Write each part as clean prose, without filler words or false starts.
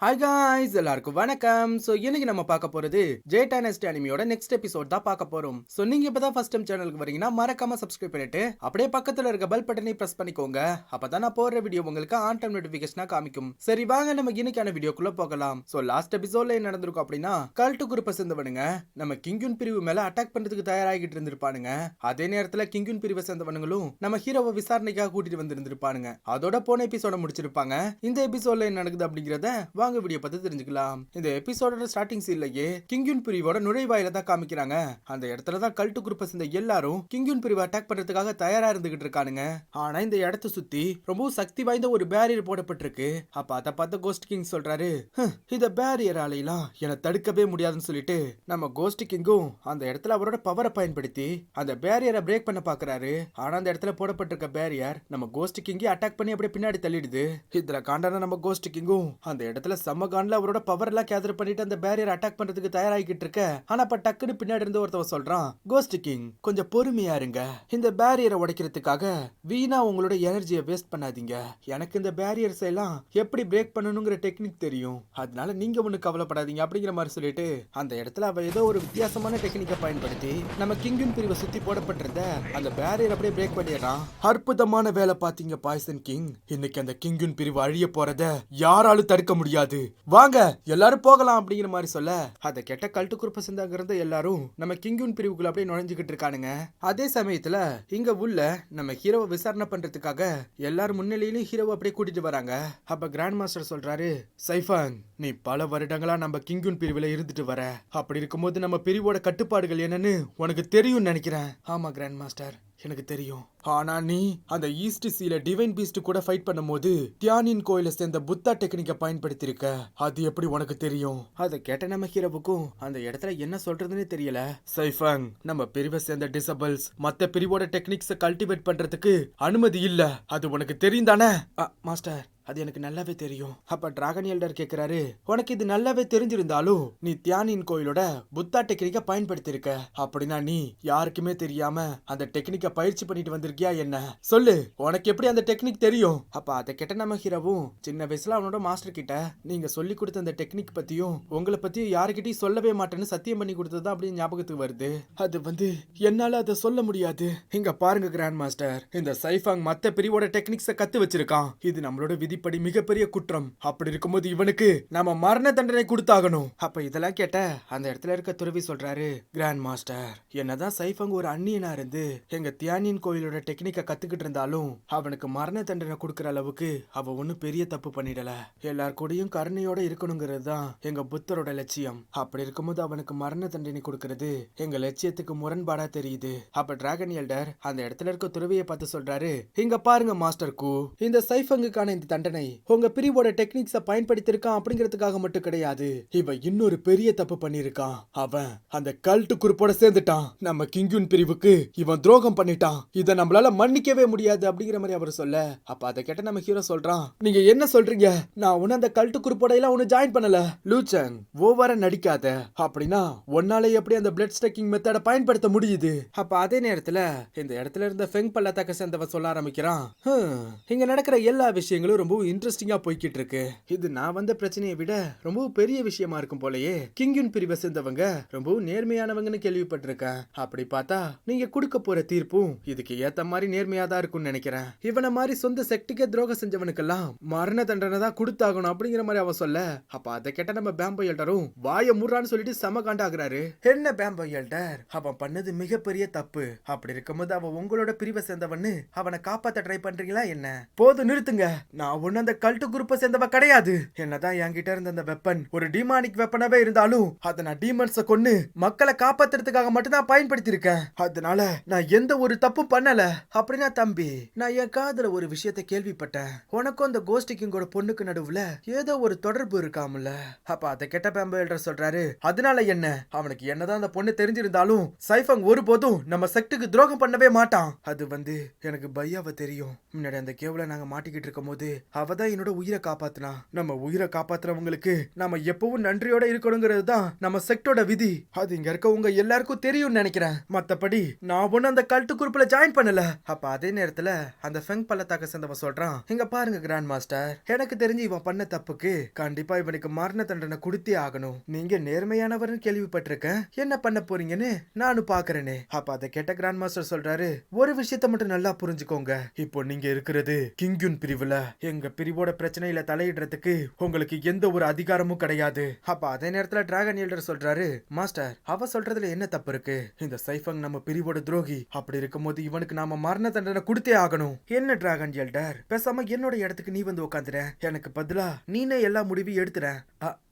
Hi guys, எல்லாருக்கும் வணக்கம். So இன்னைக்கு நம்ம பார்க்க போறது ஜே டைனஸ்டி அனிமியோட நெக்ஸ்ட் எபிசோட் தான் பார்க்க போறோம். ஸோ நீங்க இப்பதான் ஃபர்ஸ்ட் டைம் சேனலுக்கு வரீங்கன்னா மறக்காம சப்ஸ்கிரைப் பண்ணிட்டு அப்படியே பக்கத்துல இருக்க பெல் பட்டனை பிரஸ் பண்ணிக்கோங்க. அப்பதான் நான் போடுற வீடியோ உங்களுக்கு ஆன் டைம் நோட்டிபிகேஷனா காமிக்கும். சரி வாங்க நம்ம இன்னைக்கான வீடியோக்குள்ள போகலாம். ஸோ லாஸ்ட் எபிசோட்ல என்ன நடந்திருக்கும் அப்படின்னா, கல்ட்டு குரூப்பை சேர்ந்தவனுங்க நம்ம கிங்குன் பிரிவு மேல அட்டாக் பண்றதுக்கு தயாராகிட்டு இருந்திருப்பானுங்க. அதே நேரத்துல கிங்குன் பிரிவை சேர்ந்தவனுங்களும் நம்ம ஹீரோவை விசாரணைக்காக கூட்டிட்டு வந்திருந்திருப்பானுங்க. அதோட போன எபிசோட முடிச்சிருப்பாங்க. இந்த எபிசோட்ல என்ன நடக்குது அப்படிங்கறத வீடியோ பத்தி தெரிஞ்சுக்கலாம். இந்த எபிசோடோட ஸ்டார்டிங் சீன்லயே கிங்குன் பிரிவோட நுழைவாயில தான் காமிக்கிறாங்க. அந்த இடத்துல தான் கல்ட்டு குரூப்பை சேர்ந்த எல்லாரும் கிங்குன் பிரிவை அட்டாக் பண்றதுக்காக தயாரா இருந்துகிட்டு இருக்கானுங்க. ஆனா இந்த இடத்தை சுத்தி ரொம்ப சக்தி வாய்ந்த ஒரு பேரியர் போடப்பட்டிருக்கு. அப்ப அதை பார்த்த கோஸ்ட் கிங் சொல்றாரு, இந்த பேரியராலாம் என்னை தடுக்கவே முடியாதுன்னு சொல்லிட்டு நம்ம கோஸ்ட் கிங்கும் அந்த இடத்துல அவரோட பவரை பயன்படுத்தி அந்த பேரியரை பிரேக் பண்ண பாக்குறாரு. ஆனா அந்த இடத்துல போடப்பட்டிருக்க பேரியர் நம்ம கோஸ்ட் கிங்கி அட்டாக் பண்ணி அப்படியே பின்னாடி தள்ளிடுது. இதுல காண்டான நம்ம கோஸ்ட் கிங்கும் அந்த இடத்துல சம்மகான்ல அவரோட பவர் எல்லாம் கேதர் பண்ணிட்டு அந்த பேரியர் அட்டாக் பண்றதுக்கு தயாராகிட்டு இருக்க. ஆனா அப்ப டக்குன்னு பின்னாடி இருந்து ஒருத்தவன் சொல்றான், கோஸ்ட் கிங் கொஞ்சம் பொறுமையா இருங்க, இந்த பேரியரை உடைக்கிறதுக்காக வீணா உங்களோட எனர்ஜியை வேஸ்ட் பண்ணாதீங்க. எனக்கு இந்த பேரியர்ஸ் எல்லாம் எப்படி பிரேக் பண்ணணுங்கிற டெக்னிக் தெரியும், அதனால நீங்க ஒண்ணு கவலைப்படாதீங்க அப்படிங்கிற மாதிரி சொல்லிட்டு அந்த இடத்துல அவ ஏதோ ஒரு வித்தியாசமான டெக்னிக்கை பயன்படுத்தி நம்ம கிங்குன் பிரிவை சுத்தி போடப்பட்டிருந்த அந்த பேரியர் அப்படியே பிரேக் பண்ணிடுறான். அற்புதமான வேலை பாத்தீங்க பாய்சன் கிங். இன்னைக்கு அந்த கிங்குன் பிரிவு அழிய போறத யாராலும் தடுக்க முடியாது, வாங்க எல்லாரும் போகலாம் அப்படிங்கிற மாதிரி சொல்ல அதை கெட்ட கல்ட்டு குரூப்பை சேர்ந்தாங்க எல்லாரும் நம்ம கிங்குன் பிரிவுக்குள்ள அப்படியே நுழைஞ்சுக்கிட்டு இருக்கானுங்க. அதே சமயத்துல இங்க உள்ள நம்ம ஹீரோவை விசாரணை பண்றதுக்காக எல்லாரும் முன்னிலையிலும் ஹீரோவை அப்படியே கூட்டிட்டு வராங்க. அப்ப கிராண்ட் மாஸ்டர் சொல்றாரு, சைஃபாங் நீ பல வருடங்களா நம்ம கிங்குன் பிரிவுல இருந்துட்டு வர, அப்படி இருக்கும்போது நம்ம பிரிவோட கட்டுப்பாடுகள் என்னன்னு உனக்கு தெரியும் நினைக்கிறேன். ஆமா கிராண்ட் மாஸ்டர், எனக்கு தெரியும். ஆனா நீ அந்த ஈஸ்ட் சீல டிவைன் பீஸ்ட் கூட ஃபைட் பண்ணும்போது தியானின் கோயில சேர்ந்த புத்தா டெக்னிக்கை பயன்படுத்திருக்க, அது எப்படி உனக்கு தெரியும்? அதை கேட்ட நம்ம ஹீரோவுக்கும் அந்த இடத்துல என்ன சொல்றதுன்னு தெரியல. சைஃபங் நம்ம பிரிவை சேர்ந்த டிசபிள்ஸ் மத்த பிரிவோட டெக்னிக்ஸை கல்டிவேட் பண்றதுக்கு அனுமதி இல்ல, அது உனக்கு தெரியும் தானே? மாஸ்டர் அது எனக்கு நல்லாவே தெரியும். அப்ப டிராகன் எல்டர் கேக்குறாரு, உனக்கு இது நல்லாவே தெரிஞ்சிருந்தாலும் நீ தியானின் கோயிலோட புத்தா டெக்னிக்கை பயன்படுத்திருக்க, அப்படின்னா நீ யாருக்குமே தெரியாம அந்த டெக்னிக்கை பயிற்சி பண்ணிட்டு வந்திருக்கியா என்ன? சொல்லு, உனக்கு எப்படி அந்த டெக்னிக் தெரியும்? அப்ப அதை கேட்ட நம்ம ஹீரோவும் சின்ன வயசுல அவனோட மாஸ்டர் கிட்ட நீங்க சொல்லி கொடுத்த அந்த டெக்னிக் பத்தியும் உங்களை பத்தியும் யாருக்கிட்டையும் சொல்லவே மாட்டேன்னு சத்தியம் பண்ணி கொடுத்தது அப்படின்னு ஞாபகத்துக்கு வருது. அது என்னால அதை சொல்ல முடியாது. இங்க பாருங்க கிராண்ட் மாஸ்டர், இந்த சைஃபாங் மத்த பிரிவோட டெக்னிக்ஸை கத்து வச்சிருக்கான். இது நம்மளோட விதிப்படி மிகப்பெரிய குற்றம். அப்படி இருக்கும்போது இவனுக்கு நம்ம மரண தண்டனை கொடுத்தாகணும். அப்ப இதெல்லாம் கேட்ட அந்த இடத்துல இருக்க துறவி சொல்றாரு, கிராண்ட் மாஸ்டர் என்னதான் சைஃபங் ஒரு அந்நியனா இருந்து எங்க தியானின் கோயிலோட டெக்னிக்கை கத்துக்கிட்டு இருந்தாலும் அவனுக்கு மரண தண்டனை கொடுக்கற அளவுக்கு அவ ஒன்னும் பெரிய தப்பு பண்ணிடல. எல்லார் கூடயும் கருணையோட இருக்கணுங்கிறது தான் எங்க புத்தரோட லட்சியம். அப்படி இருக்கும்போது அவனுக்கு மரண தண்டனை கொடுக்கறது எங்க லட்சியத்துக்கு முரண்பாடா தெரியுது. அப்ப டிராகன் எல்டர் அந்த இடத்துல இருக்க துறவியை பார்த்து சொல்றாரு, இங்க பாருங்க மாஸ்டர் கூ, இந்த சைஃபங்குக்கான இந்த தண்டனை உங்க பிரிவோட டெக்னிக்ஸை பயன்படுத்திருக்கான் அப்படிங்கிறதுக்காக மட்டும் கிடையாது, இவன் இன்னொரு பெரிய தப்பு பண்ணிருக்கான். அவன் அந்த கல்ட்டு குரூப்போட சேர்ந்துட்டான். நம்ம கிங்குன் பிரிவுக்கு இவன் துரோகம் பண்ணிட்டான். இதை நம்மளால மன்னிக்கவே முடியாது அப்படிங்கிற மாதிரி அவர் சொல்ல, அப்ப அதை கேட்ட நம்ம ஹீரோ சொல்றான், நீங்க என்ன சொல்றீங்க? நான் உன்ன அந்த கல்ட்டு குரூப்போட எல்லாம் ஒன்னு ஜாயின் பண்ணல. லூச்சங் ஓவரா நடிக்காத, அப்படின்னா உன்னால எப்படி அந்த பிளட் ஸ்டக்கிங் மெத்தட பயன்படுத்த முடியுது? அப்ப அதே நேரத்துல இந்த இடத்துல இருந்த ஃபெங் பள்ளத்தாக்க சேர்ந்தவன் சொல்ல ஆரம்பிக்கிறான், இங்க நடக்கிற எல்லா விஷயங்களும் ரொம்ப இன்ட்ரெஸ்டிங்கா போய்கிட்டு இருக்கு. இது நான் வந்த பிரச்சனையை விட ரொம்ப பெரிய விஷயமா இருக்கும் போலயே. கிங்குன் பிரிவை சேர்ந்தவங்க ரொம்ப நேர்மையானவங்கன்னு கேள்விப்பட்டிருக்கேன். அப்படி பார்த்தா நீங்க கொடுக்க போற தீர்ப்பும் இதுக்கு ஏத்த மாதிரி நேர்மையா தான் இருக்கும்னு நினைக்கிறேன். இவனை மாதிரி சொந்த செக்டுக்கே துரோகம் செஞ்சவனுக்கெல்லாம் மரண தண்டனை தான் கொடுத்தாகணும் அப்படிங்கிற மாதிரி அவ சொல்ல, அப்ப அதை கேட்ட நம்ம பேம்போ எல்டரும் வாய முறான்னு சொல்லிட்டு செம காண்டாகிறாரு. என்ன பேம்போ எல்டர், அவன் பண்ணது மிகப்பெரிய தப்பு. அப்படி இருக்கும்போது அவன் உங்களோட பிரிவை சேர்ந்தவன்னு அவனை காப்பாத்த ட்ரை பண்றீங்களா என்ன? போது நிறுத்துங்க. நான் ஒன்னு அந்த கல்ட்டு குரூப்பை சேர்ந்தவ கிடையாது. என்னதான் என்கிட்ட இருந்த அந்த வெப்பன் ஒரு டிமானிக் வெப்பனாவே இருந்தாலும் அதை நான் டீமன்ஸை கொன்னு மக்களை காப்பாத்துறதுக்காக மட்டும் தான் பயன்படுத்தி இருக்கேன். அதனால நான் எந்த ஒரு தப்பும் பண்ணல. அப்படின்னா தம்பி, நான் என் காதுல ஒரு விஷயத்தை கேள்விப்பட்டேன். உனக்கும் அந்த கோஸ்ட் கிங்கோட பொண்ணுக்கு நடுவுல ஏதோ ஒரு தொடர்பு இருக்காமல. அப்ப அதை கெட்ட பேம்போ எல்டர் சொல்றாரு, அதனால என்ன? அவனுக்கு என்னதான் அந்த பொண்ணு தெரிஞ்சிருந்தாலும் சைஃபங் ஒருபோதும் நம்ம செக்டுக்கு துரோகம் பண்ணவே மாட்டான். அது எனக்கு பையாவை தெரியும். முன்னாடி அந்த கேவ்ல நாங்க மாட்டிக்கிட்டு இருக்கும் போது அவதான் என்னோட உயிரை காப்பாத்தினா. நம்ம உயிரை காப்பாத்துறவங்களுக்கு நம்ம எப்பவும் நன்றியோட இருக்கணுங்கிறது தான் நம்ம செக்டோட விதி. அது இங்க இருக்க உங்க எல்லாருக்கும் தெரியும்னு நினைக்கிறேன். மத்தபடி நான் ஒண்ணு அந்த கல்ட்டு குரூப்ல ஜாயின் பண்ணல. அப்ப அதே நேரத்துல அந்த ஃபெங் பள்ளத்தாக்க சேர்ந்தவன் சொல்றான், இங்க பாருங்க கிராண்ட் மாஸ்டர், எனக்கு தெரிஞ்சு இவன் பண்ண தப்புக்கு கண்டிப்பா இவனுக்கு மரண தண்டனை கொடுத்தே ஆகணும். நீங்க நேர்மையானவர்னு கேள்விப்பட்டிருக்கேன், என்ன பண்ண போறீங்கன்னு நானும் பாக்குறேனே. அப்ப அதை கேட்ட கிராண்ட் மாஸ்டர் சொல்றாரு, ஒரு விஷயத்த மட்டும் நல்லா புரிஞ்சுக்கோங்க. இப்போ நீங்க இருக்கிறது கிங்யூன் பிரிவுல. எங்க பிரிவோட பிரச்சனையில தலையிடுறதுக்கு உங்களுக்கு எந்த ஒரு அதிகாரமும் கிடையாது. அப்ப அதே நேரத்துல டிராகன் எல்டர் சொல்றாரு, மாஸ்டர் அவ சொல்றதுல என்ன தப்பு இருக்கு? இந்த சைஃபங் நம்ம பிரிவோட துரோகி. அப்படி இருக்கும்போது இவனுக்கு நாம மரண தண்டனை கொடுத்தே ஆகணும். என்ன டிராகன் எல்டர், பேசாம என்னோட இடத்துக்கு நீ வந்து உட்காந்துற, எனக்கு பதிலா நீனே எல்லா முடிவையும் எடுத்துற.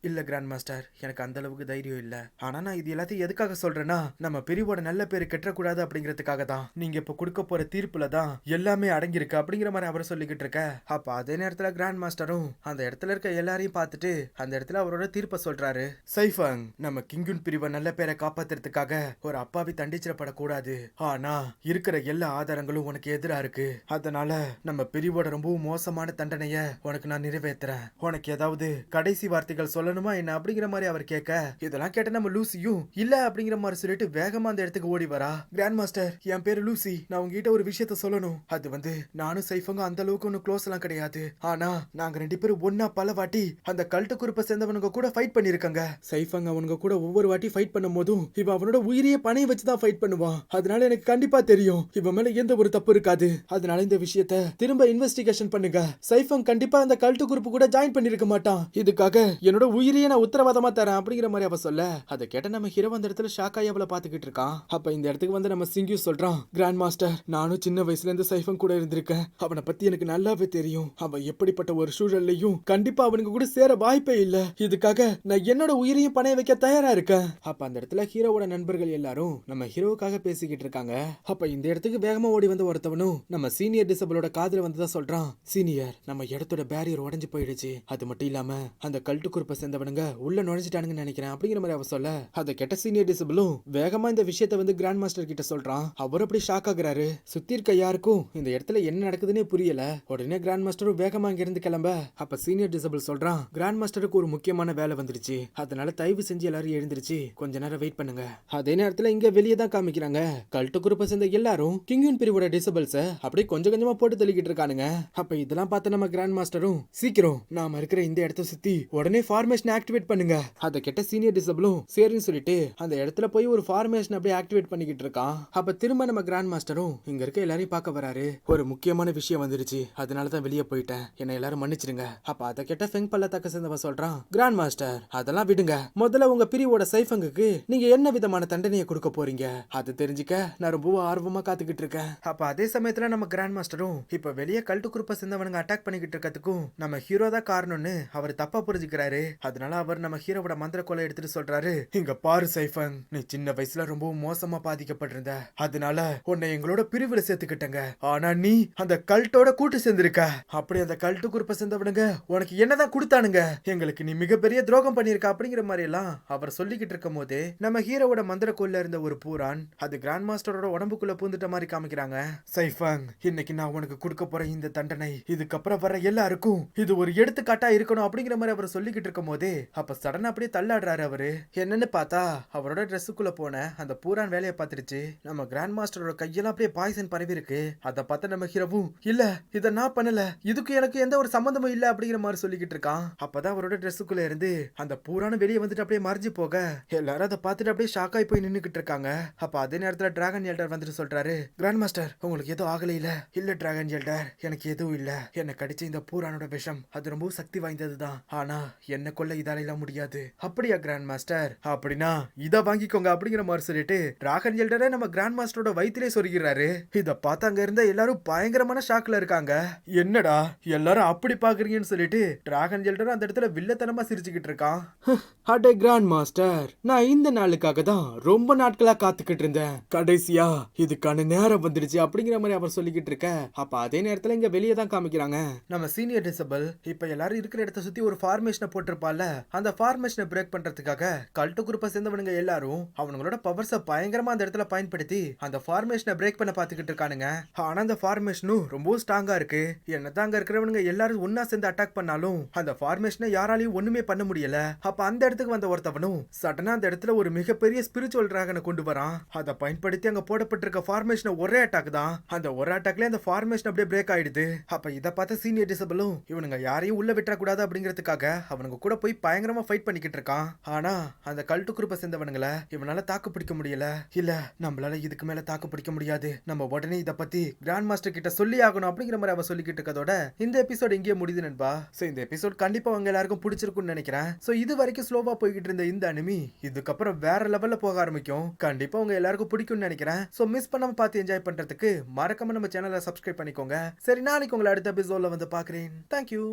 இல்ல கிராண்ட் மாஸ்டர், எனக்கு அந்த அளவுக்கு தைரியம் இல்ல. ஆனா நான் இது எல்லாத்தையும் எதுக்காக சொல்றேன்னா, நம்ம பிரிவோட நல்ல பேரு கெட்டக்கூடாது அப்படிங்கிறதுக்காக தான். நீங்க இப்ப கொடுக்க போற தீர்ப்புல தான் எல்லாமே அடங்கியிருக்கு அப்படிங்கிற மாதிரி அவர் சொல்லிக்கிட்டு இருக்க. அப்ப அதே நேரத்துல கிராண்ட் மாஸ்டரும் அந்த இடத்துல இருக்க எல்லாரையும் பார்த்துட்டு அந்த இடத்துல அவரோட தீர்ப்பை சொல்றாரு. சைஃபங், நம்ம கிங்குன் பிரிவை நல்ல பேரை காப்பாத்துறதுக்காக ஒரு அப்பாவி தண்டிச்சிடப்படக்கூடாது. ஆனா இருக்கிற எல்லா ஆதாரங்களும் உனக்கு எதிரா இருக்கு. அதனால நம்ம பிரிவோட ரொம்பவும் மோசமான தண்டனைய உனக்கு நான் நிறைவேற்றுறேன். உனக்கு ஏதாவது கடைசி வார்த்தைகள் சொல்லணுமா என்ன அப்படிங்கிற மாதிரி அவர் கேட்க, இதெல்லாம் கேட்ட நம்ம லூசியும் இல்ல அப்படிங்கிற மாதிரி சொல்லிட்டு வேகமா அந்த இடத்துக்கு ஓடி வரா. கிராண்ட் மாஸ்டர், என் பேரு லூசி, நான் உங்ககிட்ட ஒரு விஷயத்த சொல்லணும். அது வந்து நானும் சைஃபங்க அந்த அளவுக்கு ஒன்னும் க்ளோஸ் எல்லாம் கிடையாது. ஆனா நாங்க ரெண்டு பேரும் ஒன்னா பல வாட்டி அந்த கல்ட்டு குரூப்பை சேர்ந்தவனுங்க கூட ஃபைட் பண்ணிருக்காங்க. சைஃபங்க அவனுங்க கூட ஒவ்வொரு வாட்டி ஃபைட் பண்ணும் போதும் இவன் அவனோட உயிரியே பணைய வச்சுதான் ஃபைட் பண்ணுவான். அதனால எனக்கு கண்டிப்பா தெரியும் இவன் மேல எந்த ஒரு தப்பு இருக்காது. அதனால இந்த விஷயத்த திரும்ப இன்வெஸ்டிகேஷன் பண்ணுங்க. சைஃபங் கண்டிப்பா அந்த கல்ட்டு குரூப் கூட ஜாயின் பண்ணிருக்க மாட்டான். இதுக்காக என்னோட உயிரியே நான் உத்தரவாதமா தரேன் அப்படிங்கிற மாதிரி அவ சொல்ல, அதை கேட்ட நம்ம ஹீரோ அந்த இடத்துல ஷாக் ஆகி அவளை பாத்துக்கிட்டு இருக்கான். அப்ப இந்த இடத்துக்கு வந்து நம்ம சிங்கியூ சொல்றான், கிராண்ட் மாஸ்டர், நானும் சின்ன வயசுல இருந்து சைஃபங் கூட இருந்திருக்கேன். அவனை பத்தி எனக்கு நல்லாவே தெரியும். அவன் எப்படிப்பட்ட ஒரு சூழல்லையும் கண்டிப்பா அவனுக்கு கூட சேர வாய்ப்பே இல்ல. இதுக்காக நான் என்னோட உயிரையும் பணைய வைக்க தயாரா இருக்கேன். அப்ப அந்த இடத்துல ஹீரோவோட நண்பர்கள் எல்லாரும் நம்ம ஹீரோவுக்காக பேசிக்கிட்டு இருக்காங்க. அப்ப இந்த இடத்துக்கு வேகமா ஓடி வந்து ஒருத்தவனும் நம்ம சீனியர் டிசபிளோட காதுல வந்ததா சொல்றான், சீனியர், நம்ம இடத்தோட பேரியர் உடைஞ்சு போயிடுச்சு. அது மட்டும் இல்லாம அந்த கல்ட்டு குரூப்பை சேர்ந்தவனுங்க உள்ள நுழைஞ்சிட்டானுங்கன்னு நினைக்கிறேன் அப்படிங்கிற மாதிரி அவ சொல்ல, அதை கெட்ட சீனியர் டிசபிளும் வேகமா இந்த விஷயத்தை வந்து கிராண்ட் மாஸ்டர் கிட்ட சொல்றான். அவர் அப்படி ஷாக் ஆகுறாரு. சுத்தி இருக்க யாருக்கும் இந்த இடத்துல என்ன நடக்குதுன்னே புரியல. உடனே கிராண்ட் மாஸ்டரும் வேகமா அங்க இருந்து கிளம்ப, அப்ப சீனியர் டிசபிள் சொல்றான், கிராண்ட் மாஸ்டருக்கு ஒரு முக்கியமான வேலை வந்துருச்சு. அதனால தயவு செஞ்சு எல்லாரும் எழுந்திருச்சு கொஞ்ச நேரம் வெயிட் பண்ணுங்க. அதே நேரத்துல இங்க வெளியே தான் காமிக்கிறாங்க, கல்ட்டு குரூப்பை சேர்ந்த எல்லாரும் கிங்யூன் பிரிவோட டிசபிள்ஸ அப்படியே கொஞ்சம் கொஞ்சமா போட்டு தள்ளிக்கிட்டு இருக்கானுங்க. அப்ப இதெல்லாம் பார்த்து நம்ம கிராண்ட் மாஸ்டரும், சீக்கிரம் நாம இருக்கிற இந்த இடத்த சுத்தி உடனே ஃபார்மேஷன் ஆக்டிவேட் பண்ணுங்க. அதை கேட்ட சீனியர் டிசபிளும் சரின்னு சொல்லிட்டு அந்த இடத்துல போய் ஒரு ஃபார்மேஷன் அப்படியே ஆக்டிவேட் பண்ணிக்கிட்டு இருக்கான். அப்ப திரும்ப நம்ம கிராண்ட் மாஸ்டரும் இங்க இருக்க எல்லாரையும் பார்க்க வராரு. ஒரு முக்கியமான விஷயம் வந்துருச்சு, அதனால தான் வெளியே போயிட்டேன், என்ன எல்லாரும் மன்னிச்சிருங்க. அப்ப அதை கேட்ட ஃபெங் பள்ளத்தாக்க சேர்ந்தவன் சொல்றான், கிராண்ட் மாஸ்டர், அதெல்லாம் விடுங்க. முதல்ல உங்க பிரிவோட சைஃபங்குக்கு நீங்க என்ன விதமான தண்டனையை கொடுக்க போறீங்க அது தெரிஞ்சுக்க நான் ரொம்ப ஆர்வமா காத்துக்கிட்டு இருக்கேன். அப்ப அதே சமயத்துல நம்ம கிராண்ட் மாஸ்டரும் இப்ப வெளியே கல்ட்டு குரூப்பை சேர்ந்தவனுங்க அட்டாக் பண்ணிக்கிட்டு இருக்கிறதுக்கும் நம்ம ஹீரோ தான் காரணம்னு அவர் தப்பா புரிஞ்சுக்கிறாரு. அதனால அவர் நம்ம ஹீரோவோட மந்திர கோலை எடுத்துட்டு சொல்றாரு, இங்க பாரு சைஃபங், நீ சின்ன வயசுல ரொம்ப மோசமா பாதிக்கப்பட்டிருந்த. அதனால உன்னை எங்களோட பிரிவுல சேர்த்துக்கிட்டங்க. ஆனா நீ அந்த கல்ட்டோட கூட்டு சேர்ந்திருக்க. அப்படி அந்த கல்ட்டு குரூப்பை சேர்ந்தவனுங்க உனக்கு என்னதான் கொடுத்தானுங்க, எங்களுக்கு நீ மிகப்பெரிய துரோகம் பண்ணிருக்க அப்படிங்கிற மாதிரி எல்லாம் அவர் சொல்லிக்கிட்டு இருக்கும் போதே நம்ம ஹீரோவோட மந்திர கோல்ல இருந்த ஒரு பூரான் அது கிராண்ட் மாஸ்டரோட உடம்புக்குள்ள பூந்துட்ட மாதிரி காமிக்கிறாங்க. சைஃபங், இன்னைக்கு நான் உனக்கு கொடுக்க போற இந்த தண்டனை இதுக்கப்புறம் வர எல்லாருக்கும் இது ஒரு எடுத்துக்காட்டா இருக்கணும் அப்படிங்கிற மாதிரி அவர் சொல்லிக்கிட்டு இருக்கும் போதே அப்ப சடனா அப்படியே தள்ளாடுறாரு அவரு. என்னன்னு பார்த்தா அவரோட ட்ரெஸ்ஸுக்குள்ள போன அந்த பூரான் வேலையை பார்த்துருச்சு. நம்ம கிராண்ட் மாஸ்டரோட கையெல்லாம் அப்படியே பாய்சன் பரவி இருக்கு. அதை பார்த்து நம்ம ஹீரோவும், இல்ல இத நான் பண்ணல, இதுக்கு எனக்கு எந்த ஒரு சம்பந்தமும் இல்ல அப்படிங்கிற மாதிரி சொல்லிக்கிட்டு இருக்கான். அப்பதான் அவரோட ட்ரெஸ்ஸுக்குள்ள இருந்து அந்த பூரான வெளியே வந்துட்டு அப்படியே மறைஞ்சு போக எல்லாரும் அதை பார்த்துட்டு அப்படியே ஷாக் ஆகி போய் நின்னுக்கிட்டு இருக்காங்க. அப்ப அதே நேரத்துல டிராகன் எல்டர் வந்துட்டு சொல்றாரு, கிராண்ட் மாஸ்டர், உங்களுக்கு எதுவும் ஆகல இல்ல? இல்ல டிராகன் எல்டர், எனக்கு எதுவும் இல்ல. என்ன கடிச்ச இந்த பூரானோட விஷம் அது ரொம்ப சக்தி வாய்ந்ததுதான். ஆனா என்ன கொல்ல இதால எல்லாம் முடியாது. அப்படியா கிராண்ட் மாஸ்டர்? அப்படின்னா இத வாங்கிக்கோங்க அப்படிங்கிற மாதிரி சொல்லிட்டு டிராகன் எல்டரே நம்ம கிராண்ட் மாஸ்டரோட வயிற்றிலே சொருகிறாரு. இத பார்த்து அங்க இருந்த எல்லாரும் பயங்கரமான ஷாக்ல இருக்காங்க. என்னடா எல்லாரும் அப்படி பாக்குறீங்கன்னு சொல்லிட்டு டிராகன் எல்டர் அந்த இடத்துல வில்லத்தனமா சிரிச்சுக்கிட்டு இருக்கான். அடே கிராண்ட் மாஸ்டர், நான் இந்த நாளுக்காக தான் ரொம்ப நாட்களா காத்துக்கிட்டு இருந்தேன். கடைசியா இதுக்கான நேரம் வந்துருச்சு அப்படிங்கிற மாதிரி அவர் சொல்லிக்கிட்டு இருக்க. அப்ப அதே நேரத்துல இங்க வெளியே தான் காமிக்கிறாங்க நம்ம சீனியர் டிசபிள் இப்ப எல்லாரும் இருக்கிற இடத்த சுத்தி ஒரு ஃபார்மேஷனை போட்டிருப்பால. அதனால அந்த ஃபார்மேஷனை பிரேக் பண்றதுக்காக கல்ட் குரூப்பை சேர்ந்தவனுங்க எல்லாரும் அவங்களோட பவர்ஸை பயங்கரமா அந்த இடத்துல பயன்படுத்தி அந்த ஃபார்மேஷனை பிரேக் பண்ண பாத்துக்கிட்டு இருக்கானுங்க. ஆனா அந்த ஃபார்மேஷனும் ரொம்ப ஸ்ட்ராங்கா இருக்கு. என்னதான் அங்க இருக்கிறவனுங்க எல்லாரும் ஒன்னா சேர்ந்து அட்டாக் பண்ணாலும் அந்த ஃபார்மேஷனை யாராலையும் ஒண்ணுமே பண்ண முடியல. அப்ப அந்த இடத்துக்கு வந்த ஒருத்தவனும் சடனா அந்த இடத்துல ஒரு மிகப்பெரிய ஸ்பிரிச்சுவல் டிராகனை கொண்டு வரான். அதை பயன்படுத்தி அங்க போடப்பட்டிருக்க ஃபார்மேஷனை ஒரே அட்டாக் தான். அந்த ஒரு அட்டாக்ல அந்த ஃபார்மேஷன் அப்படியே பிரேக் ஆயிடுது. அப்ப இத பார்த்த சீனியர் டிசபிளும் இவனுங்க யாரையும் உள்ள விட்டுற கூடாது அப்படிங்கிறதுக்காக அவனுங்க கூட போய் பயங்கரமா ஃபைட் பண்ணிக்கிட்டு இருக்கான். ஆனா அந்த கல்ட் குரூப்பை சேர்ந்தவனுங்கள இவனால தாக்கு பிடிக்க முடியல. இல்ல நம்மளால இதுக்கு மேல தாக்கு பிடிக்க முடியாது, நம்ம உடனே இத பத்தி கிராண்ட் மாஸ்டர் கிட்ட சொல்லி ஆகணும் அப்படிங்கிற மாதிரி அவ சொல்லிக்கிட்டு இருக்கதோட இந்த எபிசோட் இங்கே முடியுது நண்பா. சோ இந்த எபிசோட் கண்டிப்பா அவங்க எல்லாருக்கும் பிடிச்சிருக்கும்னு நினைக்கிறேன். சோ இது வரைக்கும் ஸ்லோவா போய்கிட்டு இருந்த இந்த அனிமி இதுக்கப்புறம் வேற லெவல்ல போக ஆரம்பிக்கும். கண்டிப்பா உங்க எல்லாருக்கும் பிடிக்கும்னு நினைக்கிறேன். சோ மிஸ் பண்ணாம பார்த்து என்ஜாய் பண்றதுக்கு மறக்காம நம்ம சேனலை சப்ஸ்கிரைப் பண்ணிக்கோங்க. சரி, நாளைக்கு உங்களை அடுத்த எபிசோட்ல வந்து பாக்குறேன். தேங்க்யூ.